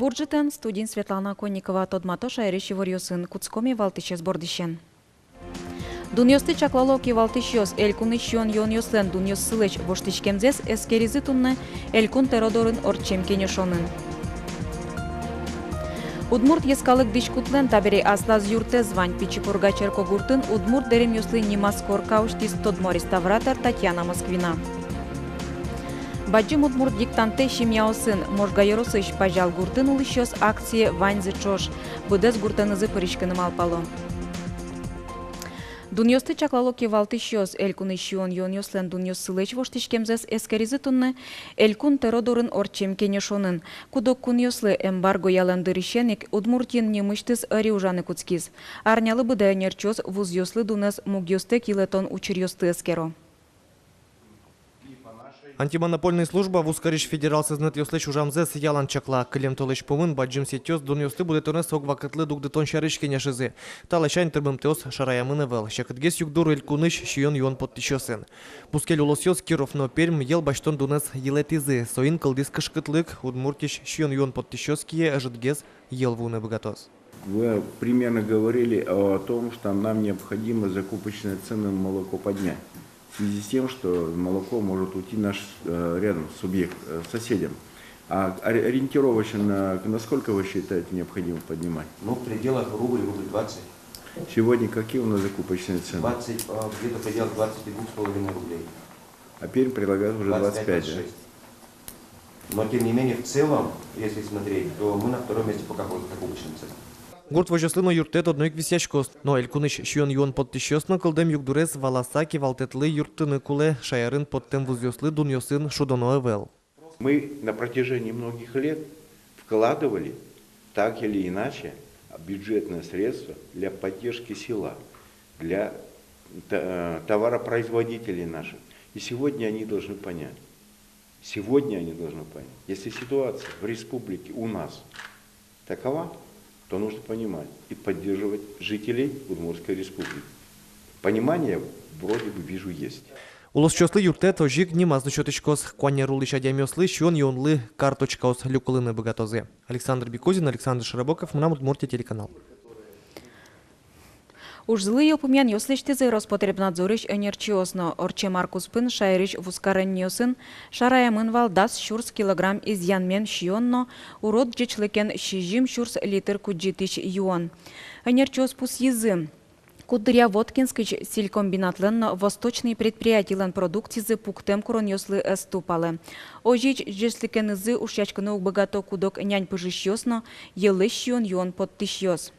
Бурджитен студент Светлана Конникова тодмато шайриши ворьосын куцкоми валтыше сбордищен. Дуньосты чаклалоки валтышьос элькун ищон йон-йослен дуньос сылыч воштичкемзес эскеризы тунны элькун теродорын орчем кенешонын. Удмурт ескалык дичкутлен табери аслаз юрте звань пичипурга черкогуртын удмурт дерем йослы нимас коркауштис тодмо реставратор Татьяна Москвина. Баджим удмурт диктанте шимяосын можгайоросыш пажал гуртын улышьос акции ваньзы чош будес гуртанызы пырышкыным алпало. Дуньосты чаклалоки валтышьос элькун ищион йон-йослен дуньос сылыч воштичкемзес эскеризы тунны элькун теродорын орчем кенешонын. Кудок кун йослы эмбарго яландырышеник удмуртин немыштыз ыри ужаны куцкиз. Арнялы быда нерчоз вуз йослы дунес мугьосты килетон учерьосты эскеро. Антимонопольная служба в Ускариш федерал сознат йослыч ужамзес ялан чакла. Клем толыч помын баджим сетёс дуньосты будет у нас ог вакытлы дугдытон шарышки нешизы. Талачайн трбым теос шараямыны вел. Щакытгес югдур элькуныш шион йон подтищосен. Пускель улосьос Киров но Пермь ел баштон дунес елетизы. Соин кылдис кышкытлык удмуртиш шион йон подтищоские жидгес ел вуны богатос. Вы примерно говорили о том, что нам необходимо закупочные цены на молоко поднять. В связи с тем, что молоко может уйти наш рядом субъект, соседям. А ориентировочно, насколько вы считаете необходимо поднимать? Ну, в пределах рубль 20. Сегодня какие у нас закупочные цены? 20, где-то в пределах 22,5 рублей. А Пермь предлагает уже 25, да? Но, тем не менее, в целом, если смотреть, то мы на втором месте по закупочным ценам. Гурт вожослыно юртет одной висячкос, но элькуныш шион йон подтищосно кылдем югдурес валасаки валтетлы юртыны куле шаярын подтем вузьослы дуньосын шудоно эвел. Мы на протяжении многих лет вкладывали так или иначе бюджетные средства для поддержки села, для товаропроизводителей наших. И сегодня они должны понять. Если ситуация в республике у нас такова, то нужно понимать и поддерживать жителей Удмуртской республики. Понимание вроде бы вижу есть. Улос чослы юртет ожик нимаз дучотычкос, куанья рулыш адямёслы, шион йонлы карточкаос люкулыны богатозы. Александр Бекозин, Александр Широбоков, Мнам Удмуртия телеканал. Уж злые упомян йослештезы Роспотребнадзорыш энерчиосно орче Маркус Пын шайрыш вускареньосын шараямын валдас шурс килограмм изъянмен шионно урод джечлыкен шижим шурс литр куджитыш юан. Энерчиос пус язы. Кудыря Воткинскич силькомбинатлен восточный предприятийлен продуктизы пуктем куроньослы эступалы. Ожич джесликенызы ушячканы богато кудок нянь пыжищосно елы шион юан подтышьос.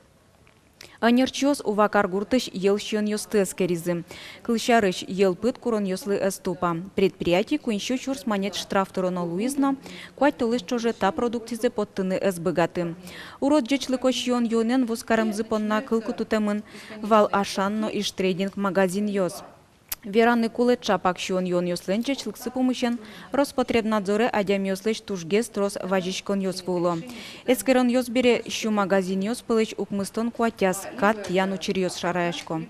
Анерчиос увакар гуртыш ел шион йосты эскеризы. Клышарыш ел пыт курон йослы эступа. Предприятий куинщу чурс манет штраф туроно луизно, куать толыш чоже та продуктизы подтыны эсбыгаты. Урод джечлыко шион йонен вускарымзы понна кылку тутемын вал ашанно иш трейдинг магазин йос. Вераны кулы чапак шион йон йосленче члыксы помыщен Роспотребнадзоры адям йослеч тужге строс важичкон йосвуло. Эскерон йосбере щу магазин йос пылыч укмыстон куатяс кат яну чирьос шараяшко.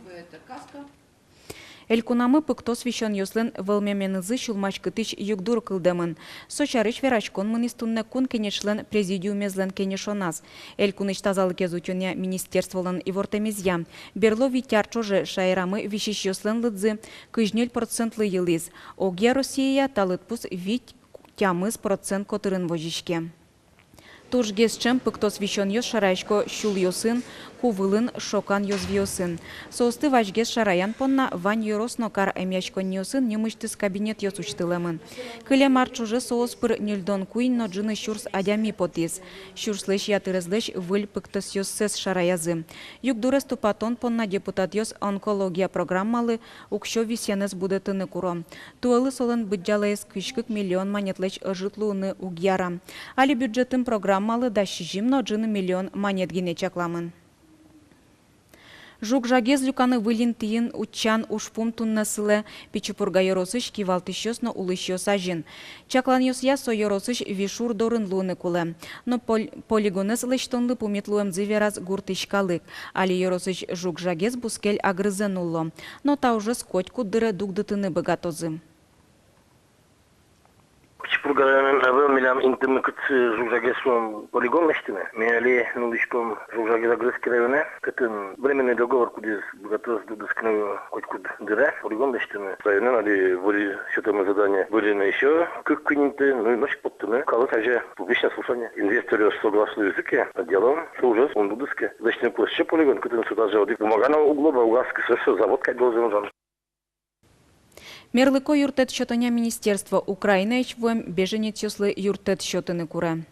Элькунамы пыктос вещен йослен вэлмеменызы шулмачкытыч югдур кылдемын. Сочарыч верачкон мынистунне кун кенешлен президиумезлен кенешонас. Элькуныч тазалык езучоня министерстволын ивортемезья. Берло витяр чоже шайрамы вещищ йослен лыдзы кыжнель процентлы йылыз. Огья Россия талытпус вить тямыз процент котырын вожичке. Тужге с чем пыктос вещен йос шарайшко щул йосын, кувылын шокан йозвиосын. Соосты вачгес шараян понна вань йоросно кар эмячкон йосын немыштыс кабинет йос учтылемын. Кыле марчуже соос пыр нильдон куин но джины щурс адями потис. Щурслыш ятырызлыш выль пыктос йоссес шараязы. Югдурес тупатон понна депутат йос онкология программалы укшо висенес будетыны куро. Туэлы солын быджалайс кышкык миллион монетлыч ыжытлууны угьяра. Али бюджетым программалы да шижимно джины миллион монет гине чакламын. Жук жагез люканы вылин тыйын учан ушпум туннасылы пичупурга йоросыш кивалтышёсно улышёс ажин. Чаклан йосья со йоросыш вишур дорын луны кулы. Но полигонес лыштонлы пумитлуем зывераз гуртышкалык. Али йоросыш жук жагез бускель агрызенуло. Но та уже скоть кудыры дугдытыны богатозы. Шпургаранын авел милям интимыкыт жужагесом полигон лештине. Мели нулишком жужагезагрызки районе. Кытын временный договор кудис богатырс дудыскны хоть-куд дыра. Полигон лештине. Районен али были счетомое задание были на еще как кининты, ну и ночь подтыны. Калы также публичное слушание. Инвесторы согласны языке. Делом служат он дудыске. Зачем площадь полигон? Кытын сюда же воды. Помогано углоба угаски все завод как должен жан. Мерлыко юртет счетоня Министерства Украины ечвуем беженец юслы юртет счетыны куре.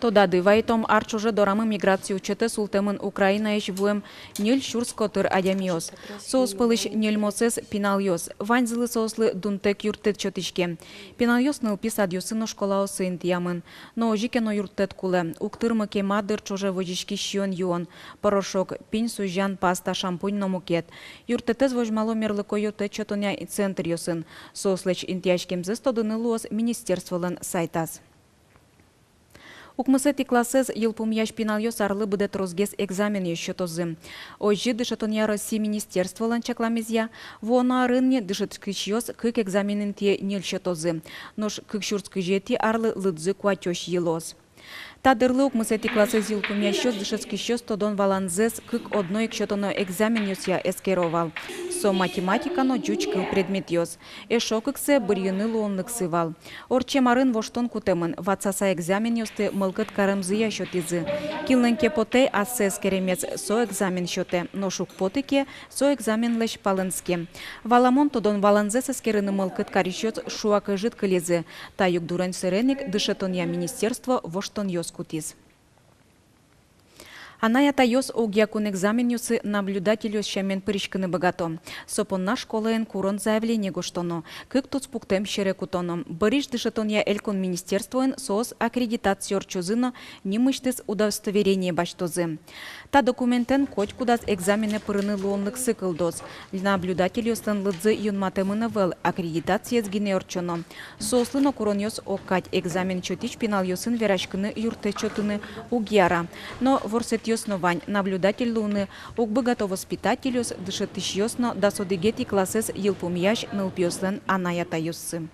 Тодады вайтом арч уже дорамы миграции учете султемын Украина ечвуем нель шурскотыр адямиос. Соус пылыш нель мосес пинальос. Ванзылы соуслы дунтек юртет чотичке. Пинальос ныл писадьосыно школа осын тиямын. Но ожикено юртет куле. Уктырмы кемадыр чоже водички щион юон. Порошок, пинь сужан, паста, шампунь номукет. Юртетез вожмало мерлыко юртет чотоня и центр йосын. Соуслеч интияшкемзы стодыны луос министерстволын сайтас. Укмысети классез елпумяш пинальос арлы быдет розгес экзамен еще тозы. Ожи дышатоня России министерство ланчакламезья, вона рынне дышат кычьос кык экзаменин те нельше тозы. Нож кык шурскый жети арлы лыдзы куатёш елос. Тадырлы укмысети классез елпумяшос дышатский щос тодон валанзес кык одной кщотоно экзамен йосья эскеровал. Со математикано жучкыл предмет йос. Эшокыксе бырьыны луонлыксы вал. Орче марын воштон кутемын. Ватсаса экзамен йосты мылкыт карымзыя счетизы. Килненке поте ассе керемец со экзамен счете. Ношук потыке со экзамен леш палынске. Валамон тодон валанзес эскерыны мылкыт карищот шуакы жит кылезы. Таюк дурен сыреник дышетония министерство воштон йос кутиз. Анаята йос огьякун экзамен юсы наблюдатель йос шамен пыришкыны богато. Сопонна школаен курон заявление гоштоно. Кык тут спуктем шере кутоно. Бариш дышатония элькон министерствоен соос аккредитациор чузыно нимыштыз удостоверение баштозы. Та документен коть кудас экзамене пырыны луонлык сыкылдоз. Наблюдатель йостын лыдзы юнматемыны вел аккредитация сгинеорчоно. Соослыно курон йос оккать экзамен чотич пинал йосын верашкыны юрте чотыны угьяра. Но ворсет основань наблюдатель луны укбы готов воспитателюс дышетыш йосно да содигети классес елпумяш нылпиослен анаята йоссы.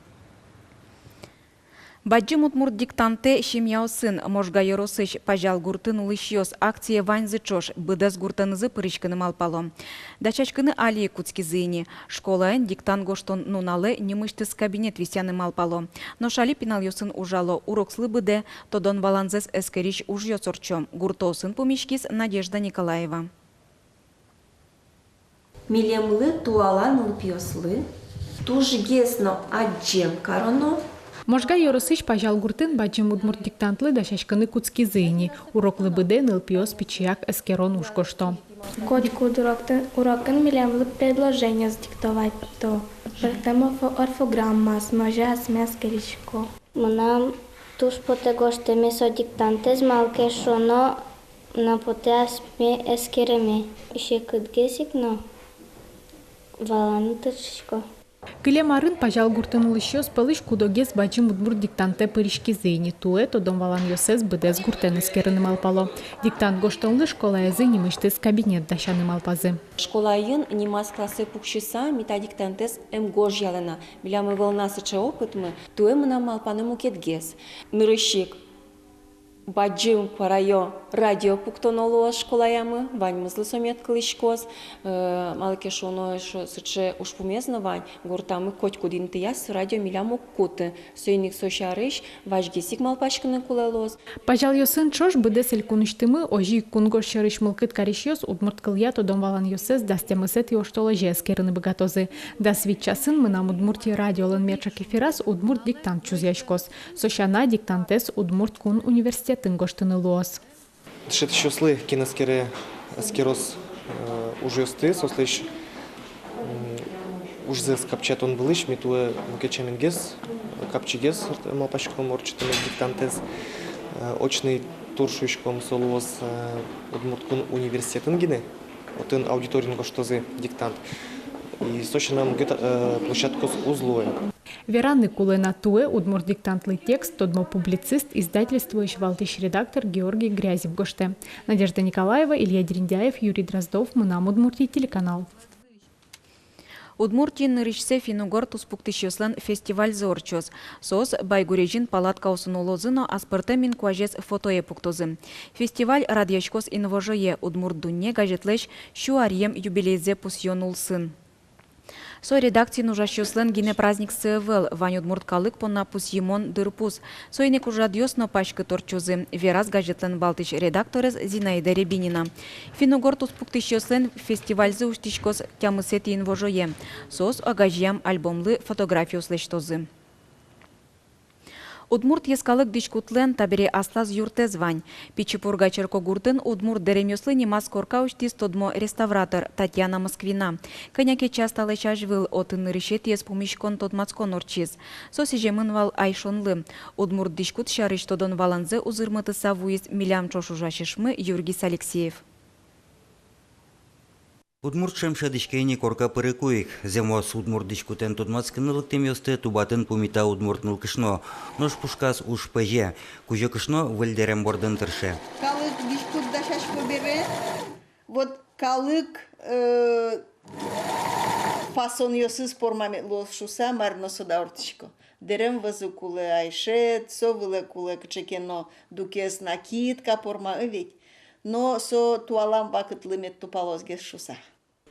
Баджим утмурт диктанте шимяосын можга yorosыш пажал гуртын улышьос акция ваньзы чош быдас гуртанызы пырышкыным алпало. Дачачкыны алие куцкизыни. Школаен диктант гоштон нунале немыштыз кабинет висяным алпало. Но шали пинал йосын ужало урокслы быде, тодон валанзес эскериш уж йосорчом. Гуртосын помешкис Надежда Николаева. Милемлы туалан улпиослы, тужгесно аджем кароно. Можга yorosыш пажал гуртын баджим удмурт диктантлы дашашкыны куцкизыни. Уроклы быде нылпиос пичияк эскерон ушкошто. Кодик урокын милемлы предложение сдиктовать то. Притема орфограмма сможа смескеричко. Мынам туш поте гоштеме со диктантез малке шоно на поте асме эскереме. Ише кыдгесик но валаны тырчичко. Кылемарын пажал гуртын улышьос пылыш кудогес баджим удмурт диктанте пыришкизыни. Туэ тодон валан йосес быдес гуртен эскерыным алпало. Диктант гоштонлы школаязы немыштыз кабинет дашаным алпазы. Школайын немас классы пукшиса мета диктантес эмгож ялена. Милямы волнасыча опытмы, туэ мынам алпаным укетгес. Нырыщик. Баджим парайо радио пуктонолуа школаямы, вань мызлы сомет кылышкоз, малыке шоно сыче ушпумезно вань, гуртамы коть кудин тияс радио миляму куты, сөйник сошарыш, важгесик малпашкыны кулелоз. Пажал йосын чош быдес элькуныштымы, ожи кунгош шарыш мылкыт каришьос удмурт кылья тодон валан йосес дастемысет йоштола жескерыны богатозы. Да свитчасын мынам удмурти радиолын мерчак эфирас удмурт диктант чузяшкоз. Сошана диктантес удмурт кун университет гоштыны луос. Дышет щослы кинескере эскерос ужьосты, сослыш ужзес капчат он былыш, митуэ мукечемингес, капчигес, малпашком орчатыны диктантез, очный туршуишком солуос удмурткун университетын гине, отын аудиторин гоштозы диктант. И сочинам площадку с узлуэ. Вераны кулена туэ удмурт диктантлы текст тодмо публицист, издательствующий валтыш редактор Георгий Грязев гоште. Надежда Николаева, Илья Дерендяев, Юрий Дроздов, Мынам Удмуртий, телеканал. Удмуртии нырышсе финугор туспуктышёслен фестиваль зорчос. Сос байгурежин палатка усунулозыно аспырты мин куажес фотое пуктозы. Фестиваль радиошкос инвожое Удмурт дунне газетлеш шуарьем юбилейзе пусьонулсын. Сой редакции нужащослен гине праздник СВЛ, вань Удмурт калык понна пусьемон дырпус. Сойник ужадьёсно пачкы торчузы. Вераз газетлен балтыш редакторез Зинаида Рябинина. Финугор туспуктышёслен фестивальзы уштишкос тямысети инвожое. Сос агажьям альбомлы фотографию слештозы. Удмурт ескалык дишкутлен табире аслаз юрте звань. Пичипурга Черкогуртын Удмурт деремёслы немас коркауштис тодмо реставратор Татьяна Москвина. Коняке часто лечажвыл отын решет ес пумишкон тодмацкон орчиз. Сосижемын вал айшонлы. Удмурт дишкут шарыш тодон валанзе узырмыты савуиз милям чошужашишмы Юргис Алексеев. Удмурт шемшадышкейни корка пырыкуик. Земос Удмурт дишкутен tudmackınılık temyoste tubatın pumita Удмурт нылкышно. Нож пушкас уж пеже. Куже кышно выльдерем бордын тырше. Калык дишкут дашаш побере. Вот калык фасон йосыз пормамет шуса марно сода ортишко. Дерем вазукуле айшет, совыле куле кчекено дукес накидка порма ведь. Но со туалам вакытлымет тупалозгес шуса.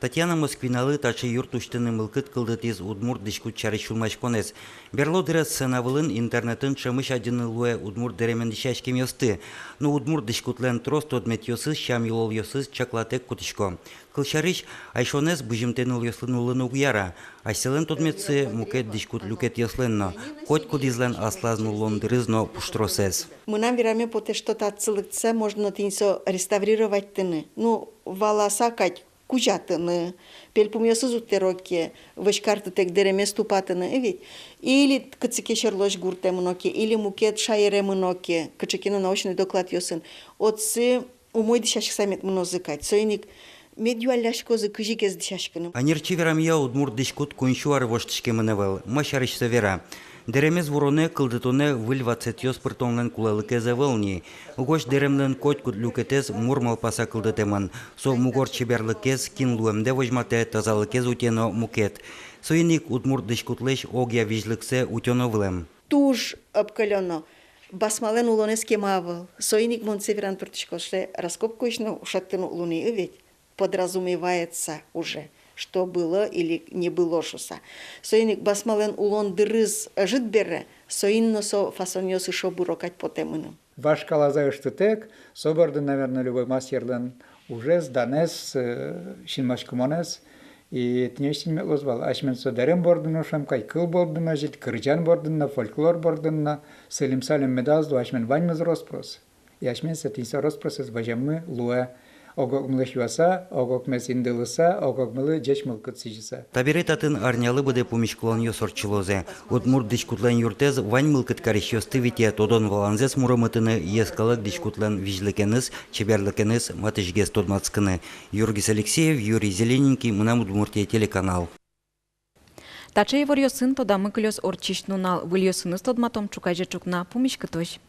Татьяна Москвиналы тачы юрт уштыны мылкыт кылдытыз Удмурт дишкут чарышулмаш конес. Берло дырас сынавылын интернетын чымыш адынылуэ Удмурт деремен дишашкем йосты. Но Удмурт дишкутлен трос тодмет йосыз, шам йолол йосыз чаклатек кутышко. Кылшарыш айшонес быжымтеныл йослынулын угяра. Айселен тодметсы мукет дишкут люкет йосленно. Коть кудизлен аслазнулон дырызно пуштросес. Мынам вераме поте что-то отцылыктса можно тинсо реставрировать тыны. Ну, валаса кать кужатыны, пельпумьёсыз уттероке, вышкарты тек деремес тупатыны, ведь. Или кыцыке шерлош гуртемыноке, или мукет шайеремыноке, кычекено научный доклад йосын. Отцы умой дишашк самет мнозыкать. Сойник медюаляшкозы кыжикез дишашкыным. Анирчи верамия Удмурт дишкут куншуар воштышке мыневел. Машарышса вера. Деремез вороне кылдытоне выл 20 йоспыртонлен кулалыке завылни. Угош деремлен котькут люкетез мурмал паса кылдытеман. Со мугор чеберлыкез кинлуемде вожмате тазалыкез утено мукет. Соиник Удмурт дишкутлеш огя вижлыксе утено вылем. Туж обкалено. Басмален улонес кемавыл. Соиник монсеверан пыртышкошле раскопку ишно ушаттыну луны ведь. Подразумевается уже, что было или не было шуса. Соиник басмален улон дырыз жит бере, соинно со фасоньосы шо бурокать по темыным. Ваш калазай штутек, соборды, наверное, любой мастерлен уже сданес, шинмашкумонес, и тнештин меклозвал. Ашмен содарем бордыно шамкай, кыл бордыно жит, кырджан бордыно, фольклор бордыно, селим-салим медазду, ашмен ваньмыз роспрос. И ашмен сатинса роспросес бажамы луэ. Огокмлы шуаса, огокмес индылыса, огокмлы жечмылкыт сижиса. Табире татын арнялы быде пумишкулан йосорчылозе. Удмурт дишкутлен юртез вань мылкыт кариш йосты вите тодон валанзес муромытыны ескалык дишкутлен вижлекеныз, чеберлекеныз матышгес тодмацкыны. Юргис Алексеев, Юрий Зелененький, мынам Удмуртия телеканал. Тачей ворьосын тода мыкылёс орчиш нунал, выльёсыныз тодматом чукайже чукна пумишкытош.